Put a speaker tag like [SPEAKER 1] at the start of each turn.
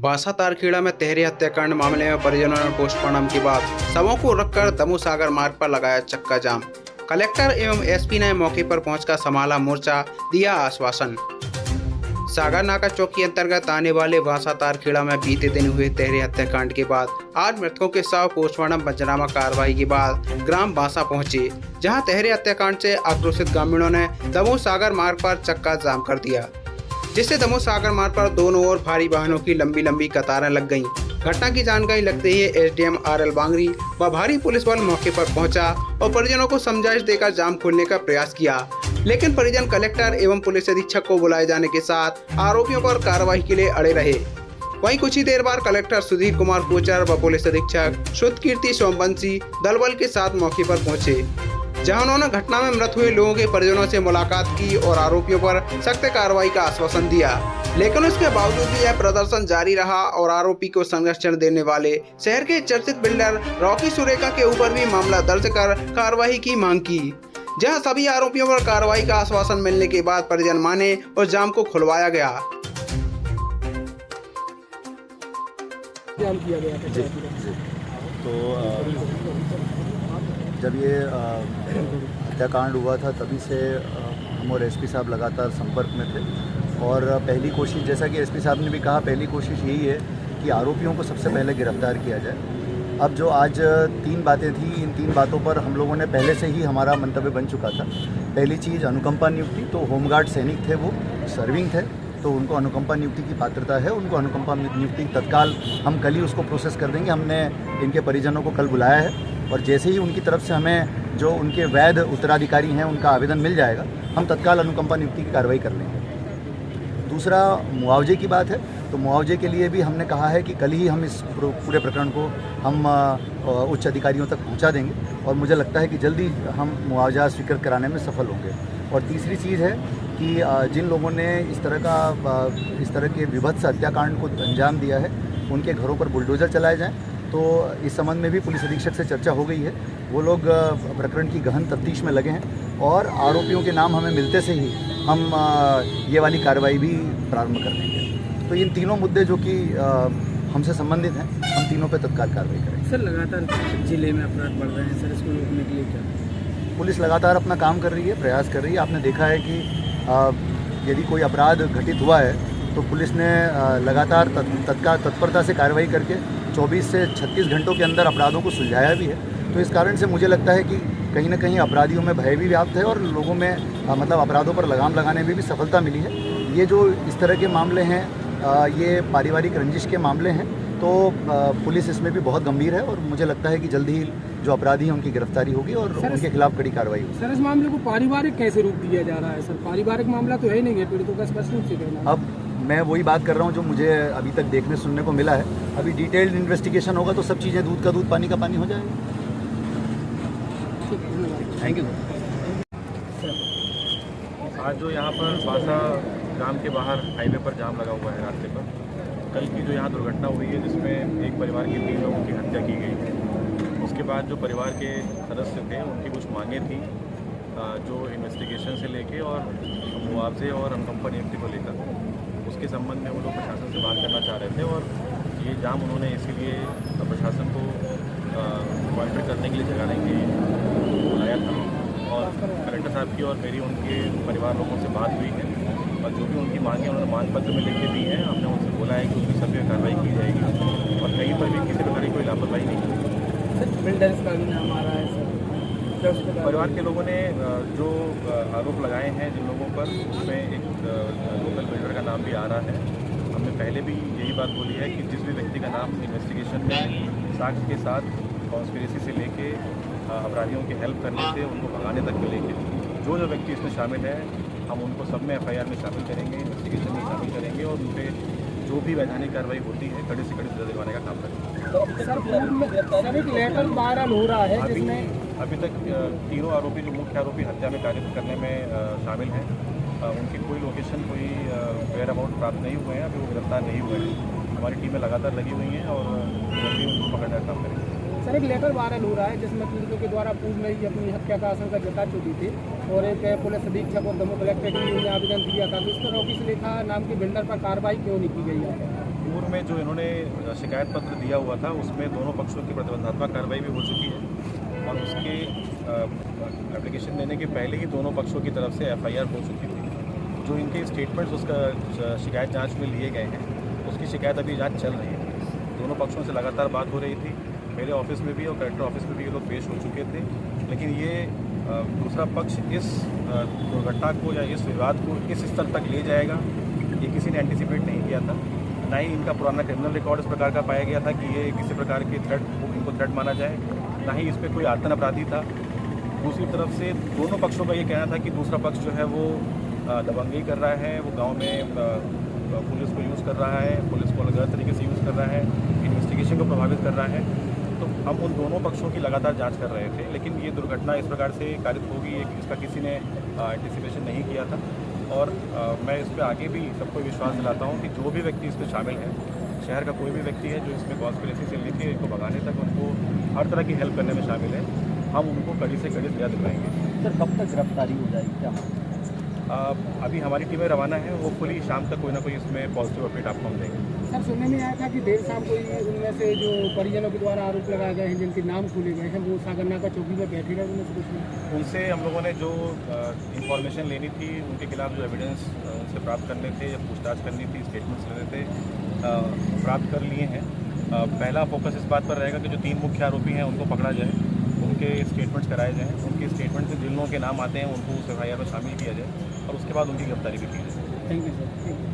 [SPEAKER 1] बासा तारखेड़ा में तहरी हत्याकांड मामले में परिजनों ने पोस्टमार्टम के बाद शवों को रखकर दमू सागर मार्ग पर लगाया चक्का जाम। कलेक्टर एवं एसपी ने मौके पर पहुंचकर संभाला मोर्चा, दिया आश्वासन। सागर नाका चौकी अंतर्गत आने वाले बासा तारखेड़ा में बीते दिन हुए तहरी हत्याकांड के बाद आज मृतकों के शव पोस्टमार्टम पंचनामा कार्रवाई के बाद ग्राम बासा पहुंचे, जहां तहरी हत्याकांड से आक्रोशित ग्रामीणों ने दमू सागर मार्ग पर चक्का जाम कर दिया, जिससे दमू सागर मार्ग पर दोनों ओर भारी वाहनों की लंबी लंबी कतारें लग गईं। घटना की जानकारी लगते ही एसडीएम आरएल बांगरी व भारी पुलिस बल मौके पर पहुंचा और परिजनों को समझाइश देकर जाम खोलने का प्रयास किया, लेकिन परिजन कलेक्टर एवं पुलिस अधीक्षक को बुलाए जाने के साथ आरोपियों पर कार्रवाई के लिए अड़े रहे। वहीं कुछ ही देर बाद कलेक्टर सुधीर कुमार कोचर व पुलिस अधीक्षक शुद्ध कीर्ति सोमवंशी दलबल के साथ मौके पर पहुंचे, जहां उन्होंने घटना में मृत हुए लोगों के परिजनों से मुलाकात की और आरोपियों पर सख्त कार्रवाई का आश्वासन दिया। लेकिन उसके बावजूद भी यह प्रदर्शन जारी रहा और आरोपी को संरक्षण देने वाले शहर के चर्चित बिल्डर रॉकी सुरेखा के ऊपर भी मामला दर्ज कर कार्रवाई की मांग की, जहां सभी आरोपियों पर कार्रवाई का आश्वासन मिलने के बाद परिजन माने और जाम को खुलवाया गया।
[SPEAKER 2] जाम किया गया था।
[SPEAKER 3] जी। तो जब ये हत्याकांड हुआ था तभी से हम और एसपी साहब लगातार संपर्क में थे और पहली कोशिश, जैसा कि एसपी साहब ने भी कहा, पहली कोशिश यही है कि आरोपियों को सबसे पहले गिरफ्तार किया जाए। अब जो आज 3 बातें थी, इन 3 बातों पर हम लोगों ने पहले से ही हमारा मंतव्य बन चुका था। पहली चीज़ अनुकंपा नियुक्ति, तो होमगार्ड सैनिक थे, वो सर्विंग थे, तो उनको अनुकंपा नियुक्ति की पात्रता है। उनको अनुकंपा नियुक्ति तत्काल हम कल ही उसको प्रोसेस कर देंगे। हमने इनके परिजनों को कल बुलाया है और जैसे ही उनकी तरफ से हमें जो उनके वैध उत्तराधिकारी हैं उनका आवेदन मिल जाएगा, हम तत्काल अनुकंपा नियुक्ति की कार्रवाई कर लेंगे। दूसरा मुआवजे की बात है, तो मुआवजे के लिए भी हमने कहा है कि कल ही हम इस पूरे प्रकरण को हम उच्च अधिकारियों तक पहुंचा देंगे और मुझे लगता है कि जल्दी हम मुआवजा स्वीकृत कराने में सफल होंगे। और तीसरी चीज़ है कि जिन लोगों ने इस तरह के विभत्स हत्याकांड को अंजाम दिया है, उनके घरों पर बुलडोजर चलाए जाएँ। तो इस संबंध में भी पुलिस अधीक्षक से चर्चा हो गई है। वो लोग प्रकरण की गहन तफ्तीश में लगे हैं और आरोपियों के नाम हमें मिलते से ही हम ये वाली कार्रवाई भी प्रारंभ कर देंगे। तो इन तीनों मुद्दे जो कि हमसे संबंधित हैं, हम तीनों पे तत्काल कार्रवाई करेंगे।
[SPEAKER 2] सर, लगातार जिले में अपराध बढ़ रहे हैं, सर इसको रोकने के लिए क्या?
[SPEAKER 3] पुलिस लगातार अपना काम कर रही है, प्रयास कर रही है। आपने देखा है कि यदि कोई अपराध घटित हुआ है तो पुलिस ने लगातार तत्परता से कार्रवाई करके 24 से 36 घंटों के अंदर अपराधों को सुलझाया भी है। तो इस कारण से मुझे लगता है कि कहीं ना कहीं अपराधियों में भय भी व्याप्त है और लोगों में मतलब अपराधों पर लगाम लगाने में भी सफलता मिली है। ये जो इस तरह के मामले हैं, ये पारिवारिक रंजिश के मामले हैं, तो पुलिस इसमें भी बहुत गंभीर है और मुझे लगता है कि जल्दी ही जो अपराधी हैं उनकी गिरफ्तारी होगी और उनके खिलाफ कड़ी कार्रवाई होगी।
[SPEAKER 2] सर, इस मामले को पारिवारिक कैसे रूप दिया जा रहा है? सर, पारिवारिक मामला तो है नहीं है, पीड़ितों का स्पष्ट रूप से कहना।
[SPEAKER 3] अब मैं वही बात कर रहा हूँ जो मुझे अभी तक देखने सुनने को मिला है। अभी डिटेल्ड इन्वेस्टिगेशन होगा तो सब चीज़ें दूध का दूध पानी का पानी हो जाएगा।
[SPEAKER 2] Thank you.
[SPEAKER 4] आज जो यहाँ पर बासा ग्राम के बाहर हाईवे पर जाम लगा हुआ है रास्ते पर, कल की जो यहाँ दुर्घटना हुई है जिसमें एक परिवार के 3 लोगों की हत्या की गई है, उसके बाद जो परिवार के सदस्य थे उनकी कुछ मांगें थी जो इन्वेस्टिगेशन से लेके और मुआवजे और अनुकंपा नियुक्ति को लेकर, उसके संबंध में वो लोग प्रशासन से बात करना चाह रहे थे और ये जाम उन्होंने इसीलिए प्रशासन को मॉनिटर करने के लिए जगाने के लिए बुलाया था। और कलेक्टर साहब की और मेरी उनके परिवार लोगों से बात हुई है और जो भी उनकी मांगें उन्होंने मांग पत्र में लिख के दी हैं, हमने उनसे बोला है कि उसकी सभी कार्रवाई की जाएगी और कहीं पर भी किसी प्रकार की कोई लापरवाही नहीं होगी।
[SPEAKER 2] सर, बिल्डर्स का भी नाम आ रहा है सर,
[SPEAKER 4] परिवार के लोगों ने जो आरोप लगाए हैं जिन लोगों पर, उसमें एक लोकल बिल्डर का नाम भी आ रहा है। हमने पहले भी यही बात बोली है कि जिस भी व्यक्ति का नाम इन्वेस्टिगेशन में साक्ष्य के साथ कॉन्स्पिरेसी से लेके अपराधियों की हेल्प करने से उनको भगाने तक को लेके जो व्यक्ति इसमें शामिल है, हम उनको सब में FIR में शामिल करेंगे, इन्वेस्टिगेशन में शामिल करेंगे और उन पर जो भी वैधानिक कार्रवाई होती है कड़ी से कड़ी सजा दिलवाने का काम करेंगे।
[SPEAKER 2] सर, एक लेटर वायरल हो रहा है जिसमें
[SPEAKER 4] अभी तक तीनों आरोपी जो मुख्य आरोपी हत्या में कार्य करने में शामिल हैं, उनकी कोई लोकेशन, कोई वेयर अबाउट प्राप्त नहीं हुए हैं, अभी वो गिरफ्तार नहीं हुए हैं। हमारी टीमें लगातार लगी हुई हैं और जल्दी उनको पकड़ने का काम करेंगे।
[SPEAKER 2] सर, एक लेटर वायरल हो रहा है जिसमें पीड़ितों के द्वारा पूर्व में ही अपनी हत्या का आशंका जता चुकी थी और एक पुलिस अधीक्षक और दमोह कलेक्टर के लिए आवेदन दिया था, तो इस पर रॉकी सुरेखा नाम के बिल्डर पर कार्रवाई क्यों नहीं की गई है?
[SPEAKER 4] पूर्व में जो इन्होंने शिकायत पत्र दिया हुआ था उसमें दोनों पक्षों की प्रतिबंधात्मक कार्रवाई भी हो चुकी है और उसके एप्लीकेशन देने के पहले ही दोनों पक्षों की तरफ से FIR हो चुकी थी। जो इनके स्टेटमेंट्स उसका शिकायत जांच में लिए गए हैं उसकी शिकायत अभी जांच चल रही है। दोनों पक्षों से लगातार बात हो रही थी, मेरे ऑफिस में भी और कलेक्टर ऑफिस में भी ये लोग पेश हो चुके थे, लेकिन ये दूसरा पक्ष इस दुर्घटना को या इस विवाद को इस स्तर तक ले जाएगा ये किसी ने एंटिसिपेट नहीं किया था। ना ही इनका पुराना क्रिमिनल रिकॉर्ड इस प्रकार का पाया गया था कि ये किसी प्रकार के इनको थ्रेट माना जाए, ना ही इस पर कोई आतंक अपराधी था। दूसरी तरफ से दोनों पक्षों का ये कहना था कि दूसरा पक्ष जो है वो दबंगई कर रहा है, वो गांव में पुलिस को यूज़ कर रहा है, पुलिस को गलत तरीके से यूज़ कर रहा है, इन्वेस्टिगेशन को प्रभावित कर रहा है। तो हम उन दोनों पक्षों की लगातार जांच कर रहे थे, लेकिन ये दुर्घटना इस प्रकार से कारित होगी इसका किसी ने एंटिसिपेशन नहीं किया था। और मैं इस पर आगे भी सबको विश्वास दिलाता हूँ कि जो भी व्यक्ति इसमें शामिल है, शहर का कोई भी व्यक्ति है जो इसमें कॉन्स्पिरेसी से ली थी, इनको भगाने तक उनको हर तरह की हेल्प करने में शामिल है, हम उनको कड़ी से कड़ी सजा दिलवाएंगे।
[SPEAKER 5] सर कब तक गिरफ्तारी हो जाएगी क्या?
[SPEAKER 4] अभी हमारी टीमें रवाना है, होपफुली शाम तक कोई ना कोई इसमें पॉजिटिव अपडेट आपको हम देंगे।
[SPEAKER 2] सर सुनने में आया था कि देर शाम को उनमें से जो परिजनों के द्वारा आरोप लगाए गए हैं, जिनके नाम खुले गए हैं, वो सागरनाका चौकी पर बैठे रहे, उनमें से कुछ नहीं?
[SPEAKER 4] उनसे हम लोगों ने जो इंफॉर्मेशन लेनी थी, उनके खिलाफ जो एविडेंस उनसे प्राप्त करने थे या पूछताछ करनी थी, स्टेटमेंट्स लेने थे, प्राप्त कर लिए हैं। पहला फोकस इस बात पर रहेगा कि जो 3 मुख्य आरोपी हैं उनको पकड़ा जाए, उनके स्टेटमेंट्स कराए जाएँ, उनके स्टेटमेंट से जिन लोगों के नाम आते हैं उनको उस FIR में शामिल किया जाए और उसके बाद उनकी गिरफ्तारी भी की जाए।
[SPEAKER 2] Thank you sir.